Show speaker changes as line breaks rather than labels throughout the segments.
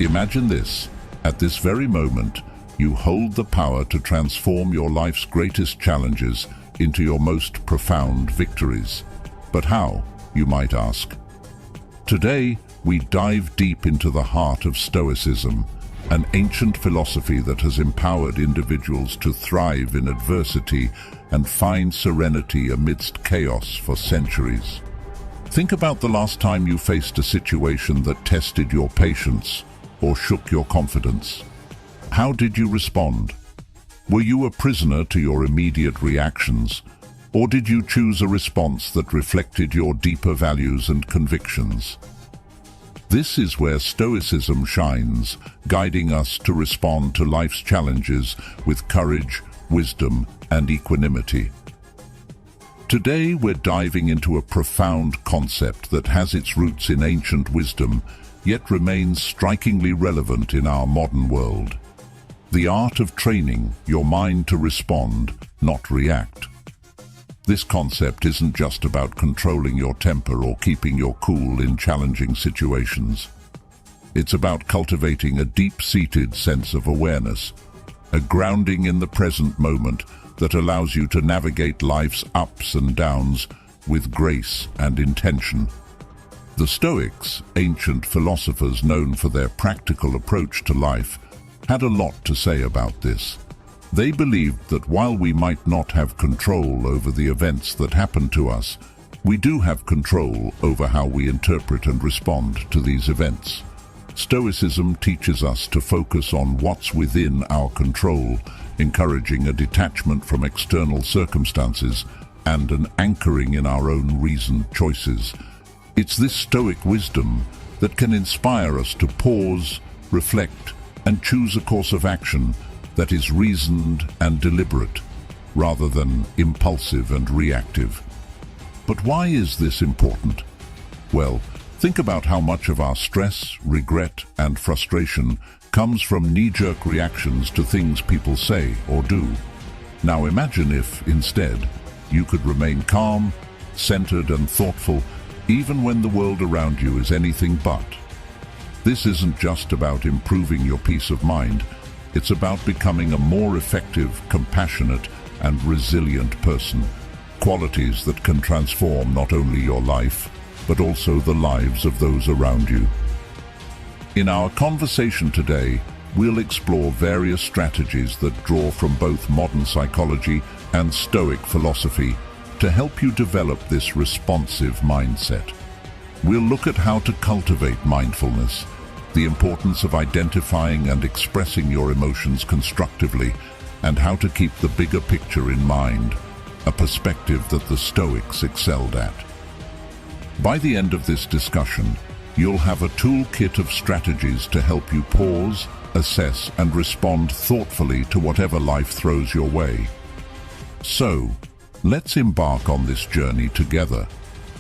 Imagine this. At this very moment, you hold the power to transform your life's greatest challenges into your most profound victories. But how, you might ask? Today, we dive deep into the heart of Stoicism, an ancient philosophy that has empowered individuals to thrive in adversity and find serenity amidst chaos for centuries. Think about the last time you faced a situation that tested your patience or shook your confidence. How did you respond? Were you a prisoner to your immediate reactions, or did you choose a response that reflected your deeper values and convictions? This is where Stoicism shines, guiding us to respond to life's challenges with courage, wisdom, and equanimity. Today, we're diving into a profound concept that has its roots in ancient wisdom, yet remains strikingly relevant in our modern world. The art of training your mind to respond, not react. This concept isn't just about controlling your temper or keeping your cool in challenging situations. It's about cultivating a deep-seated sense of awareness, a grounding in the present moment that allows you to navigate life's ups and downs with grace and intention. The Stoics, ancient philosophers known for their practical approach to life, had a lot to say about this. They believed that while we might not have control over the events that happen to us, we do have control over how we interpret and respond to these events. Stoicism teaches us to focus on what's within our control, encouraging a detachment from external circumstances and an anchoring in our own reasoned choices. It's this Stoic wisdom that can inspire us to pause, reflect, and choose a course of action that is reasoned and deliberate, rather than impulsive and reactive. But why is this important? Well, think about how much of our stress, regret, and frustration comes from knee-jerk reactions to things people say or do. Now imagine if, instead, you could remain calm, centered, and thoughtful, even when the world around you is anything but. This isn't just about improving your peace of mind. It's about becoming a more effective, compassionate, and resilient person, qualities that can transform not only your life, but also the lives of those around you. In our conversation today, we'll explore various strategies that draw from both modern psychology and Stoic philosophy to help you develop this responsive mindset. We'll look at how to cultivate mindfulness, the importance of identifying and expressing your emotions constructively, and how to keep the bigger picture in mind, a perspective that the Stoics excelled at. By the end of this discussion, you'll have a toolkit of strategies to help you pause, assess, and respond thoughtfully to whatever life throws your way. So, let's embark on this journey together,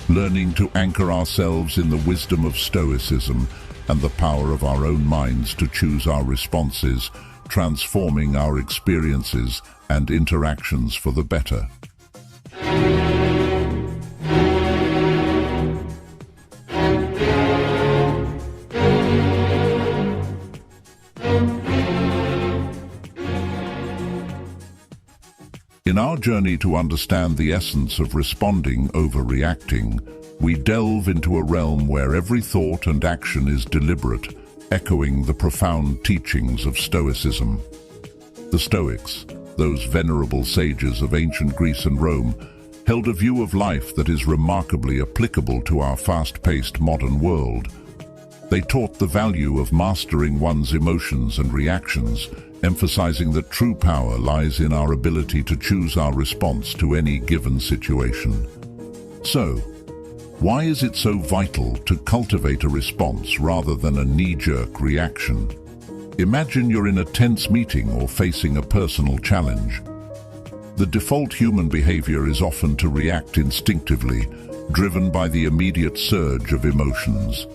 learning to anchor ourselves in the wisdom of Stoicism and the power of our own minds to choose our responses, transforming our experiences and interactions for the better. In our journey to understand the essence of responding over reacting, we delve into a realm where every thought and action is deliberate, echoing the profound teachings of Stoicism. The Stoics, those venerable sages of ancient Greece and Rome, held a view of life that is remarkably applicable to our fast-paced modern world. They taught the value of mastering one's emotions and reactions, emphasizing that true power lies in our ability to choose our response to any given situation. So, why is it so vital to cultivate a response rather than a knee-jerk reaction? Imagine you're in a tense meeting or facing a personal challenge. The default human behavior is often to react instinctively, driven by the immediate surge of emotions.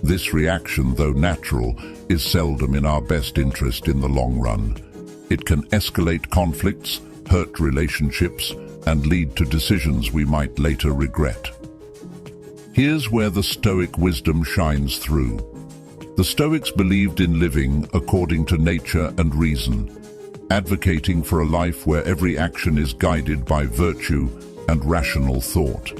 This reaction, though natural, is seldom in our best interest in the long run. It can escalate conflicts, hurt relationships, and lead to decisions we might later regret. Here's where the Stoic wisdom shines through. The Stoics believed in living according to nature and reason, advocating for a life where every action is guided by virtue and rational thought.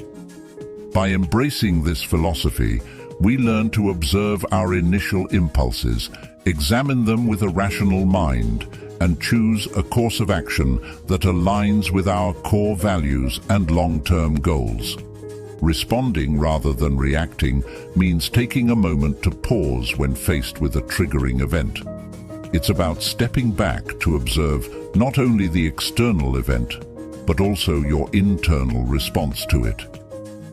By embracing this philosophy, we learn to observe our initial impulses, examine them with a rational mind, and choose a course of action that aligns with our core values and long-term goals. Responding rather than reacting means taking a moment to pause when faced with a triggering event. It's about stepping back to observe not only the external event, but also your internal response to it.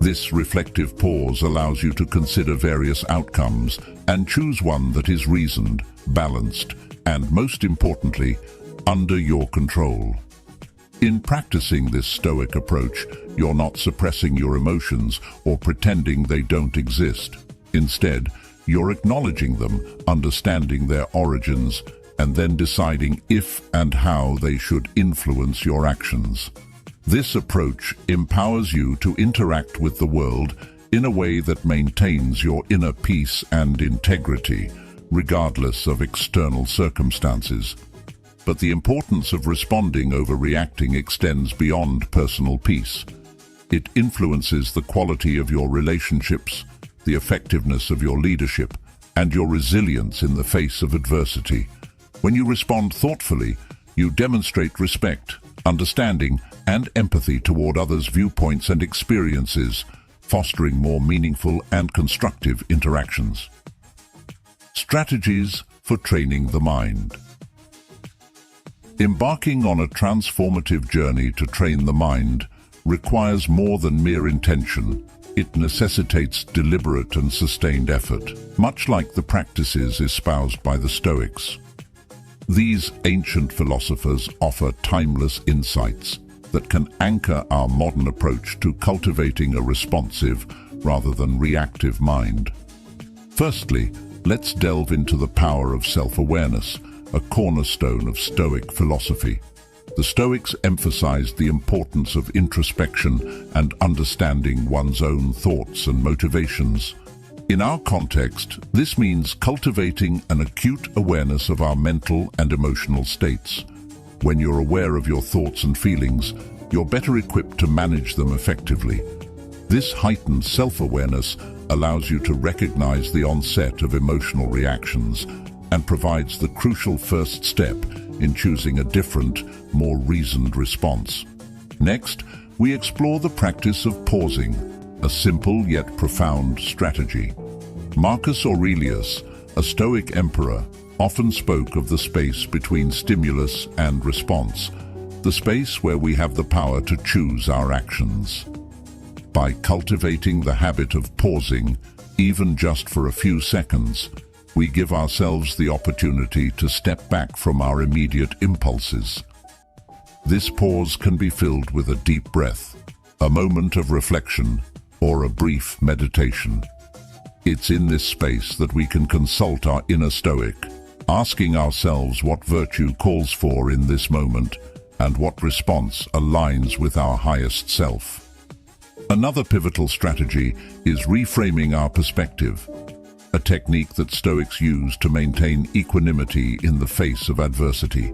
This reflective pause allows you to consider various outcomes and choose one that is reasoned, balanced, and most importantly, under your control. In practicing this Stoic approach, you're not suppressing your emotions or pretending they don't exist. Instead, you're acknowledging them, understanding their origins, and then deciding if and how they should influence your actions. This approach empowers you to interact with the world in a way that maintains your inner peace and integrity, regardless of external circumstances. But the importance of responding over reacting extends beyond personal peace. It influences the quality of your relationships, the effectiveness of your leadership, and your resilience in the face of adversity. When you respond thoughtfully, you demonstrate respect, understanding, and empathy toward others' viewpoints and experiences, fostering more meaningful and constructive interactions. Strategies for training the mind. Embarking on a transformative journey to train the mind requires more than mere intention. It necessitates deliberate and sustained effort, much like the practices espoused by the Stoics. These ancient philosophers offer timeless insights that can anchor our modern approach to cultivating a responsive rather than reactive mind. Firstly, let's delve into the power of self-awareness, a cornerstone of Stoic philosophy. The Stoics emphasized the importance of introspection and understanding one's own thoughts and motivations. In our context, this means cultivating an acute awareness of our mental and emotional states. When you're aware of your thoughts and feelings, you're better equipped to manage them effectively. This heightened self-awareness allows you to recognize the onset of emotional reactions and provides the crucial first step in choosing a different, more reasoned response. Next, we explore the practice of pausing, a simple yet profound strategy. Marcus Aurelius, a Stoic emperor, often spoke of the space between stimulus and response, the space where we have the power to choose our actions. By cultivating the habit of pausing, even just for a few seconds, we give ourselves the opportunity to step back from our immediate impulses. This pause can be filled with a deep breath, a moment of reflection, or a brief meditation. It's in this space that we can consult our inner Stoic, asking ourselves what virtue calls for in this moment and what response aligns with our highest self. Another pivotal strategy is reframing our perspective, a technique that Stoics use to maintain equanimity in the face of adversity.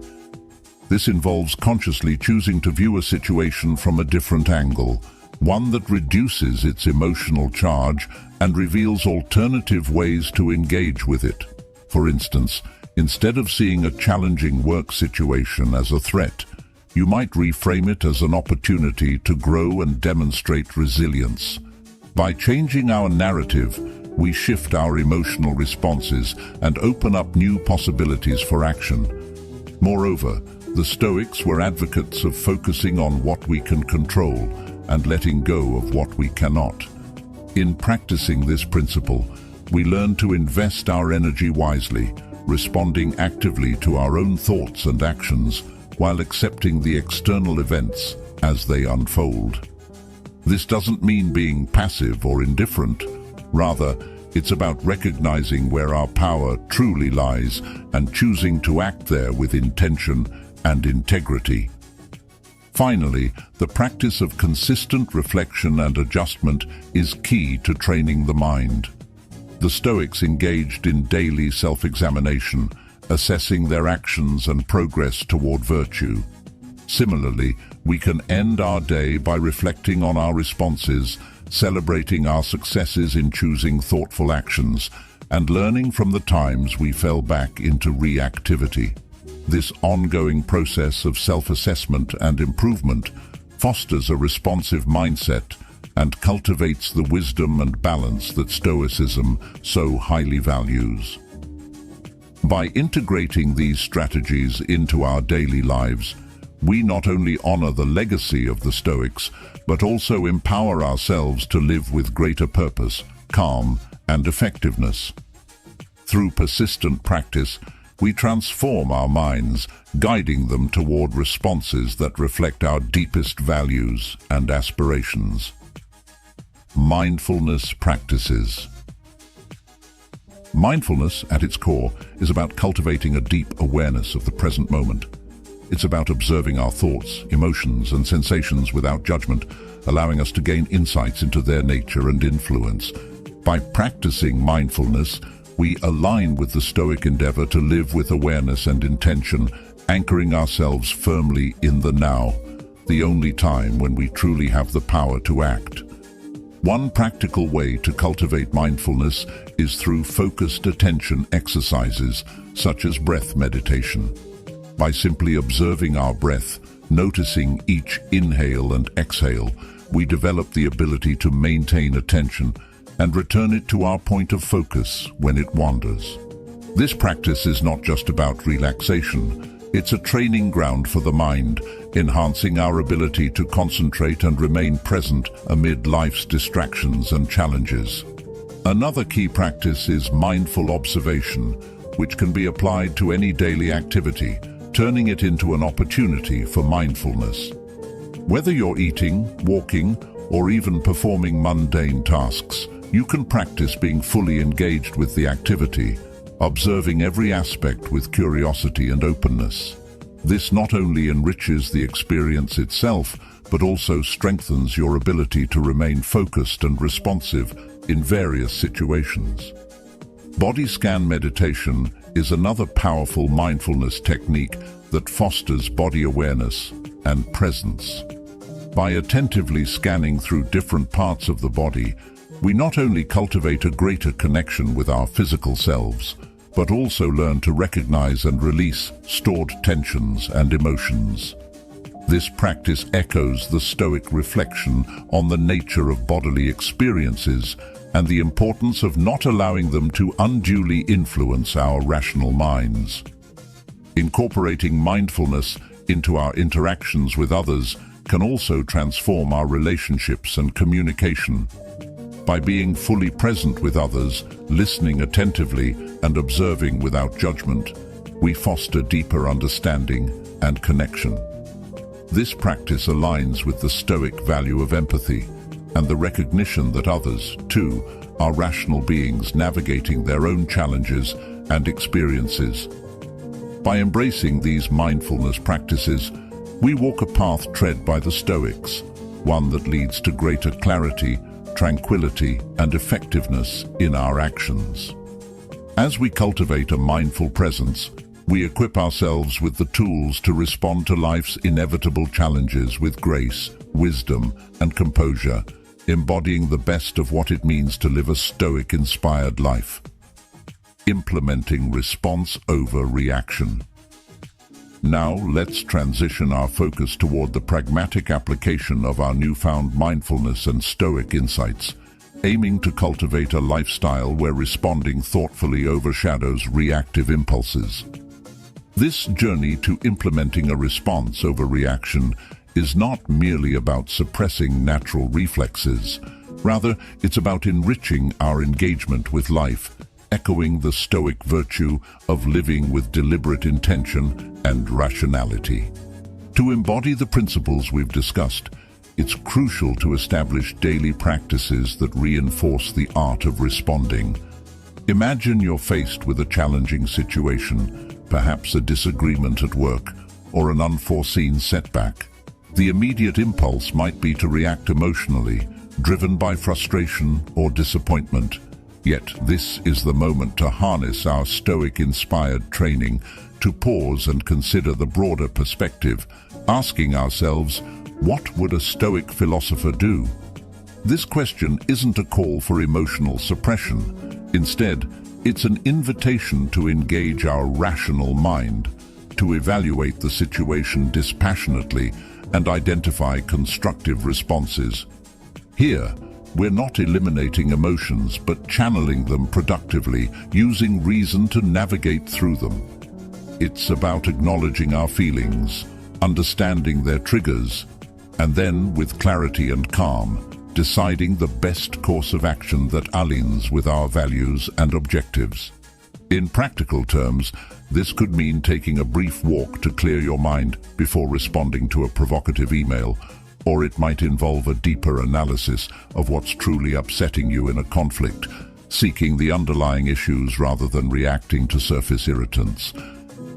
This involves consciously choosing to view a situation from a different angle, one that reduces its emotional charge and reveals alternative ways to engage with it. For instance, instead of seeing a challenging work situation as a threat, you might reframe it as an opportunity to grow and demonstrate resilience. By changing our narrative, we shift our emotional responses and open up new possibilities for action. Moreover, the Stoics were advocates of focusing on what we can control and letting go of what we cannot. In practicing this principle, we learn to invest our energy wisely, responding actively to our own thoughts and actions while accepting the external events as they unfold. This doesn't mean being passive or indifferent. Rather, it's about recognizing where our power truly lies and choosing to act there with intention and integrity. Finally, the practice of consistent reflection and adjustment is key to training the mind. The Stoics engaged in daily self-examination, assessing their actions and progress toward virtue. Similarly, we can end our day by reflecting on our responses, celebrating our successes in choosing thoughtful actions, and learning from the times we fell back into reactivity. This ongoing process of self-assessment and improvement fosters a responsive mindset and cultivates the wisdom and balance that Stoicism so highly values. By integrating these strategies into our daily lives, we not only honor the legacy of the Stoics, but also empower ourselves to live with greater purpose, calm, and effectiveness. Through persistent practice, we transform our minds, guiding them toward responses that reflect our deepest values and aspirations. Mindfulness practices. Mindfulness, at its core, is about cultivating a deep awareness of the present moment. It's about observing our thoughts, emotions, and sensations without judgment, allowing us to gain insights into their nature and influence. By practicing mindfulness, we align with the Stoic endeavor to live with awareness and intention, anchoring ourselves firmly in the now, the only time when we truly have the power to act. One practical way to cultivate mindfulness is through focused attention exercises, such as breath meditation. By simply observing our breath, noticing each inhale and exhale, we develop the ability to maintain attention and return it to our point of focus when it wanders. This practice is not just about relaxation, it's a training ground for the mind, enhancing our ability to concentrate and remain present amid life's distractions and challenges. Another key practice is mindful observation, which can be applied to any daily activity, turning it into an opportunity for mindfulness. Whether you're eating, walking, or even performing mundane tasks, you can practice being fully engaged with the activity, observing every aspect with curiosity and openness. This not only enriches the experience itself, but also strengthens your ability to remain focused and responsive in various situations. Body scan meditation is another powerful mindfulness technique that fosters body awareness and presence. By attentively scanning through different parts of the body, we not only cultivate a greater connection with our physical selves, but also learn to recognize and release stored tensions and emotions. This practice echoes the Stoic reflection on the nature of bodily experiences and the importance of not allowing them to unduly influence our rational minds. Incorporating mindfulness into our interactions with others can also transform our relationships and communication. By being fully present with others, listening attentively, and observing without judgment, we foster deeper understanding and connection. This practice aligns with the Stoic value of empathy and the recognition that others, too, are rational beings navigating their own challenges and experiences. By embracing these mindfulness practices, we walk a path tread by the Stoics, one that leads to greater clarity, tranquility, and effectiveness in our actions. As we cultivate a mindful presence, we equip ourselves with the tools to respond to life's inevitable challenges with grace, wisdom, and composure, embodying the best of what it means to live a Stoic-inspired life. Implementing response over reaction. Now, let's transition our focus toward the pragmatic application of our newfound mindfulness and Stoic insights, aiming to cultivate a lifestyle where responding thoughtfully overshadows reactive impulses. This journey to implementing a response over reaction is not merely about suppressing natural reflexes. Rather, it's about enriching our engagement with life, echoing the Stoic virtue of living with deliberate intention and rationality. To embody the principles we've discussed, it's crucial to establish daily practices that reinforce the art of responding. Imagine you're faced with a challenging situation, perhaps a disagreement at work or an unforeseen setback. The immediate impulse might be to react emotionally, driven by frustration or disappointment. Yet this is the moment to harness our Stoic-inspired training, to pause and consider the broader perspective, asking ourselves, what would a Stoic philosopher do? This question isn't a call for emotional suppression. Instead, it's an invitation to engage our rational mind, to evaluate the situation dispassionately and identify constructive responses. Here, we're not eliminating emotions, but channeling them productively, using reason to navigate through them. It's about acknowledging our feelings, understanding their triggers, and then, with clarity and calm, deciding the best course of action that aligns with our values and objectives. In practical terms, this could mean taking a brief walk to clear your mind before responding to a provocative email, or it might involve a deeper analysis of what's truly upsetting you in a conflict, seeking the underlying issues rather than reacting to surface irritants.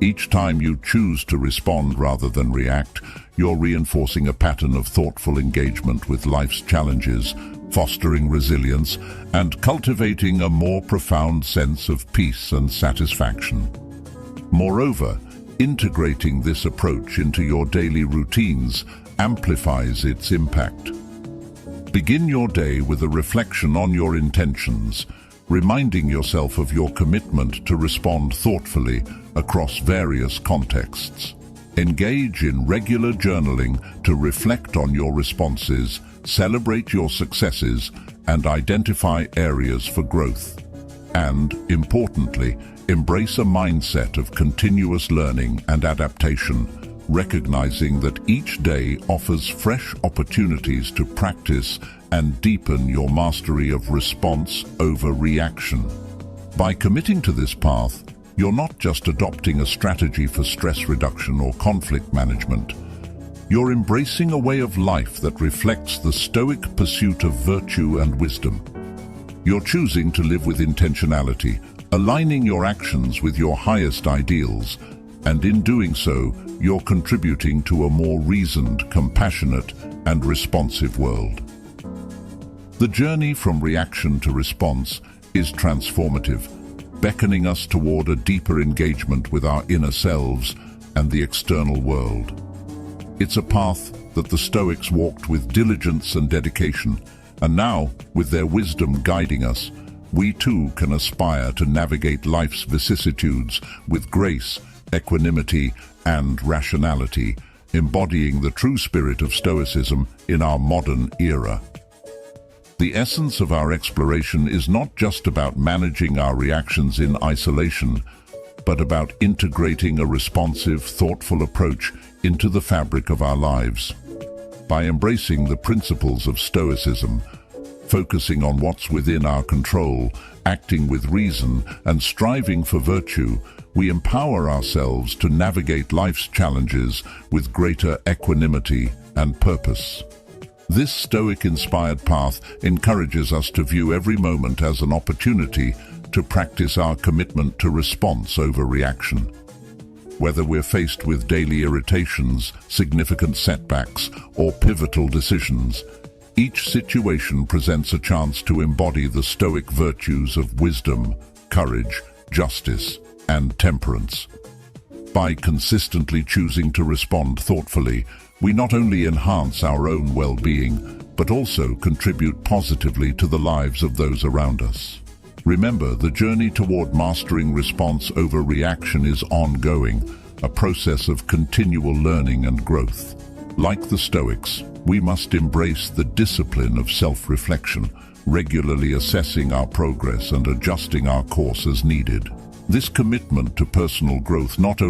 Each time you choose to respond rather than react, you're reinforcing a pattern of thoughtful engagement with life's challenges, fostering resilience, and cultivating a more profound sense of peace and satisfaction. Moreover, integrating this approach into your daily routines amplifies its impact. Begin your day with a reflection on your intentions, reminding yourself of your commitment to respond thoughtfully across various contexts. Engage in regular journaling to reflect on your responses, celebrate your successes, and identify areas for growth. And, importantly, embrace a mindset of continuous learning and adaptation, recognizing that each day offers fresh opportunities to practice and deepen your mastery of response over reaction. By committing to this path, you're not just adopting a strategy for stress reduction or conflict management. You're embracing a way of life that reflects the Stoic pursuit of virtue and wisdom. You're choosing to live with intentionality, aligning your actions with your highest ideals, and in doing so, you're contributing to a more reasoned, compassionate, and responsive world. The journey from reaction to response is transformative, beckoning us toward a deeper engagement with our inner selves and the external world. It's a path that the Stoics walked with diligence and dedication, and now, with their wisdom guiding us, we too can aspire to navigate life's vicissitudes with grace, equanimity, and rationality, embodying the true spirit of Stoicism in our modern era. The essence of our exploration is not just about managing our reactions in isolation, but about integrating a responsive, thoughtful approach into the fabric of our lives. By embracing the principles of Stoicism, focusing on what's within our control, acting with reason, and striving for virtue, we empower ourselves to navigate life's challenges with greater equanimity and purpose. This Stoic-inspired path encourages us to view every moment as an opportunity to practice our commitment to response over reaction. Whether we're faced with daily irritations, significant setbacks, or pivotal decisions, each situation presents a chance to embody the Stoic virtues of wisdom, courage, justice, and temperance. By consistently choosing to respond thoughtfully, we not only enhance our own well-being, but also contribute positively to the lives of those around us. Remember, the journey toward mastering response over reaction is ongoing, a process of continual learning and growth. Like the Stoics, we must embrace the discipline of self-reflection, regularly assessing our progress and adjusting our course as needed. This commitment to personal growth not only